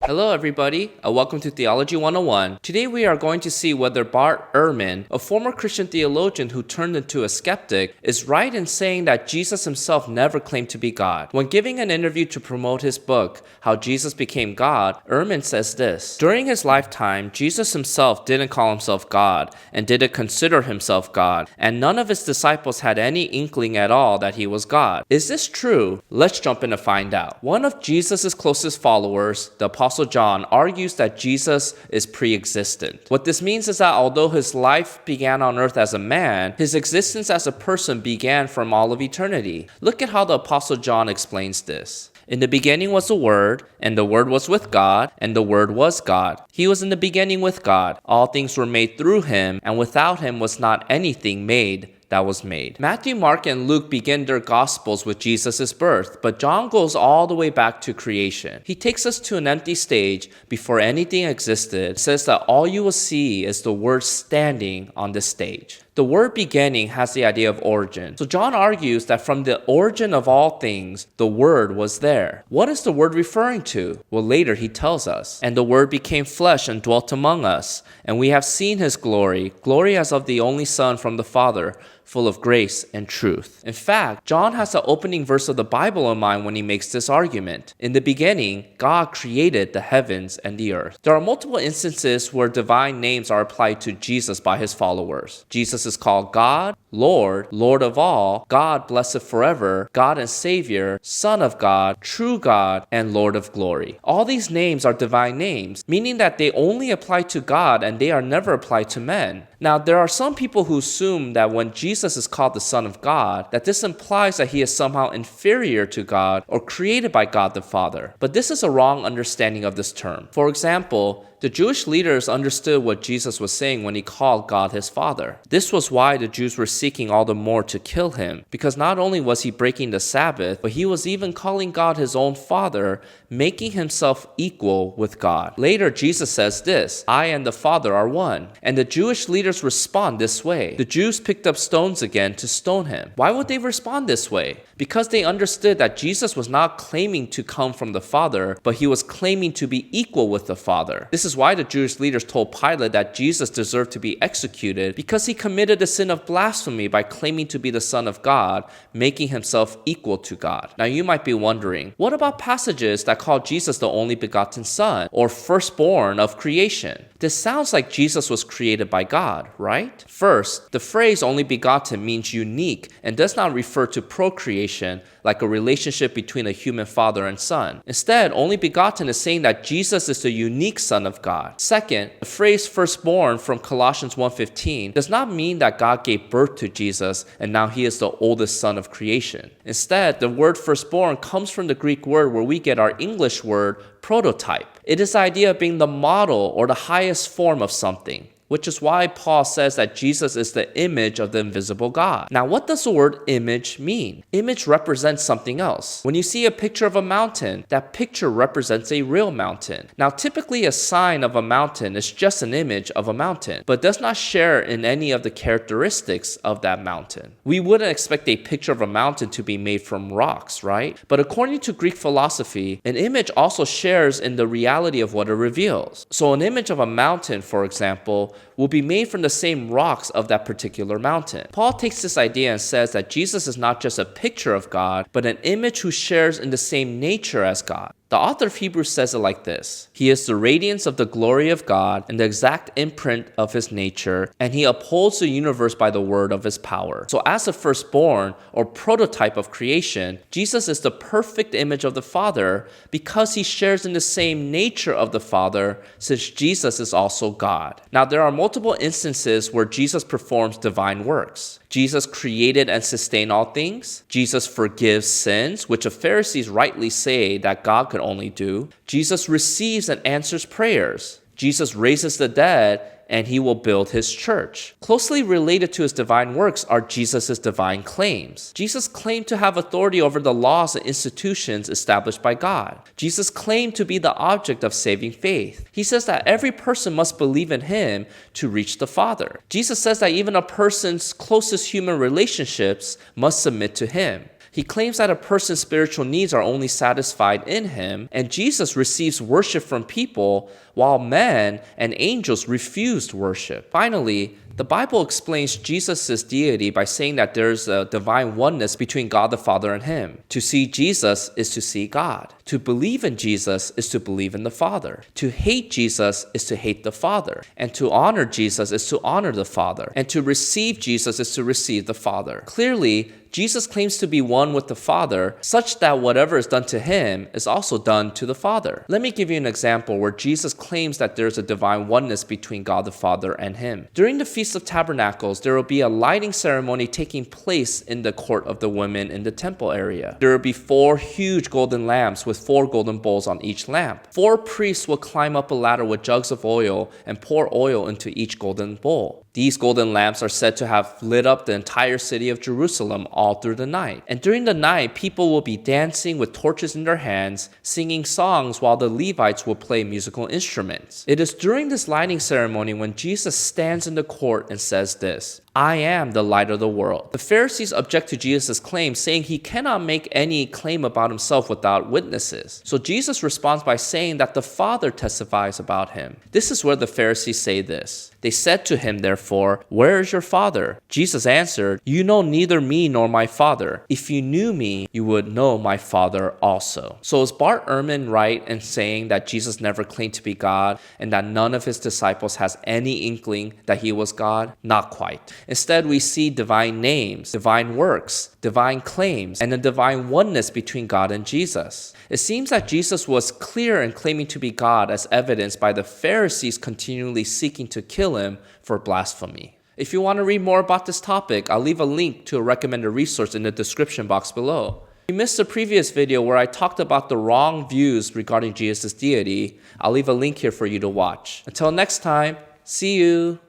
Hello everybody, welcome to Theology 101. Today we are going to see whether Bart Ehrman, a former Christian theologian who turned into a skeptic, is right in saying that Jesus himself never claimed to be God. When giving an interview to promote his book, How Jesus Became God, Ehrman says this: during his lifetime, Jesus himself didn't call himself God and didn't consider himself God, and none of his disciples had any inkling at all that he was God. Is this true? Let's jump in to find out. One of Jesus' closest followers, the Apostle John, argues that Jesus is preexistent. What this means is that although his life began on earth as a man, his existence as a person began from all of eternity. Look at how the Apostle John explains this. In the beginning was the Word, and the Word was with God, and the Word was God. He was in the beginning with God. All things were made through him, and without him was not anything made that was made. Matthew, Mark, and Luke begin their Gospels with Jesus' birth, but John goes all the way back to creation. He takes us to an empty stage before anything existed, says that all you will see is the Word standing on the stage. The word beginning has the idea of origin. So John argues that from the origin of all things, the Word was there. What is the Word referring to? Well, later he tells us. And the Word became flesh and dwelt among us, and we have seen his glory, glory as of the only Son from the Father, full of grace and truth. In fact, John has the opening verse of the Bible in mind when he makes this argument. In the beginning, God created the heavens and the earth. There are multiple instances where divine names are applied to Jesus by his followers. Jesus is called God, Lord, Lord of all, God blessed forever, God and Savior, Son of God, True God, and Lord of glory. All these names are divine names, meaning that they only apply to God and they are never applied to men. Now, there are some people who assume that when Jesus is called the Son of God, that this implies that he is somehow inferior to God or created by God the Father. But this is a wrong understanding of this term. For example, the Jewish leaders understood what Jesus was saying when he called God his Father. This was why the Jews were seeking all the more to kill him, because not only was he breaking the Sabbath, but he was even calling God his own Father, making himself equal with God. Later, Jesus says this: I and the Father are one. And the Jewish leaders respond this way. The Jews picked up stones again to stone him. Why would they respond this way? Because they understood that Jesus was not claiming to come from the Father, but he was claiming to be equal with the Father. This is why the Jewish leaders told Pilate that Jesus deserved to be executed, because he committed the sin of blasphemy by claiming to be the Son of God, making himself equal to God. Now you might be wondering, what about passages that call Jesus the only begotten Son or firstborn of creation? This sounds like Jesus was created by God, right? First, the phrase only begotten means unique and does not refer to procreation like a relationship between a human father and son. Instead, only begotten is saying that Jesus is the unique Son of God. Second, the phrase firstborn from Colossians 1:15 does not mean that God gave birth to Jesus and now he is the oldest son of creation. Instead, the word firstborn comes from the Greek word where we get our English word prototype. It is the idea of being the model or the highest form of something, which is why Paul says that Jesus is the image of the invisible God. Now, what does the word image mean? Image represents something else. When you see a picture of a mountain, that picture represents a real mountain. Now, typically a sign of a mountain is just an image of a mountain, but does not share in any of the characteristics of that mountain. We wouldn't expect a picture of a mountain to be made from rocks, right? But according to Greek philosophy, an image also shares in the reality of what it reveals. So an image of a mountain, for example, will be made from the same rocks of that particular mountain. Paul takes this idea and says that Jesus is not just a picture of God, but an image who shares in the same nature as God. The author of Hebrews says it like this: He is the radiance of the glory of God and the exact imprint of his nature, and he upholds the universe by the word of his power. So as the firstborn or prototype of creation, Jesus is the perfect image of the Father because he shares in the same nature of the Father, since Jesus is also God. Now there are multiple instances where Jesus performs divine works. Jesus created and sustained all things. Jesus forgives sins, which the Pharisees rightly say that God could only do. Jesus receives and answers prayers. Jesus raises the dead, and he will build his church. Closely related to his divine works are Jesus' divine claims. Jesus claimed to have authority over the laws and institutions established by God. Jesus claimed to be the object of saving faith. He says that every person must believe in him to reach the Father. Jesus says that even a person's closest human relationships must submit to him. He claims that a person's spiritual needs are only satisfied in him, and Jesus receives worship from people while men and angels refused worship. Finally, the Bible explains Jesus' deity by saying that there's a divine oneness between God the Father and him. To see Jesus is to see God. To believe in Jesus is to believe in the Father. To hate Jesus is to hate the Father. And to honor Jesus is to honor the Father. And to receive Jesus is to receive the Father. Clearly, Jesus claims to be one with the Father, such that whatever is done to him is also done to the Father. Let me give you an example where Jesus claims that there's a divine oneness between God the Father and him. During the Feast of Tabernacles, there will be a lighting ceremony taking place in the court of the women in the temple area. There will be 4 huge golden lamps with 4 golden bowls on each lamp. 4 priests will climb up a ladder with jugs of oil and pour oil into each golden bowl. These golden lamps are said to have lit up the entire city of Jerusalem all through the night. And during the night, people will be dancing with torches in their hands, singing songs while the Levites will play musical instruments. It is during this lighting ceremony when Jesus stands in the court and says this, "I am the light of the world." The Pharisees object to Jesus' claim, saying he cannot make any claim about himself without witnesses. So Jesus responds by saying that the Father testifies about him. This is where the Pharisees say this. They said to him, therefore, "Where is your Father?" Jesus answered, "You know neither me nor my Father. If you knew me, you would know my Father also." So is Bart Ehrman right in saying that Jesus never claimed to be God and that none of his disciples has any inkling that he was God? Not quite. Instead, we see divine names, divine works, divine claims, and a divine oneness between God and Jesus. It seems that Jesus was clear in claiming to be God as evidenced by the Pharisees continually seeking to kill him for blasphemy. If you want to read more about this topic, I'll leave a link to a recommended resource in the description box below. If you missed the previous video where I talked about the wrong views regarding Jesus' deity, I'll leave a link here for you to watch. Until next time, see you!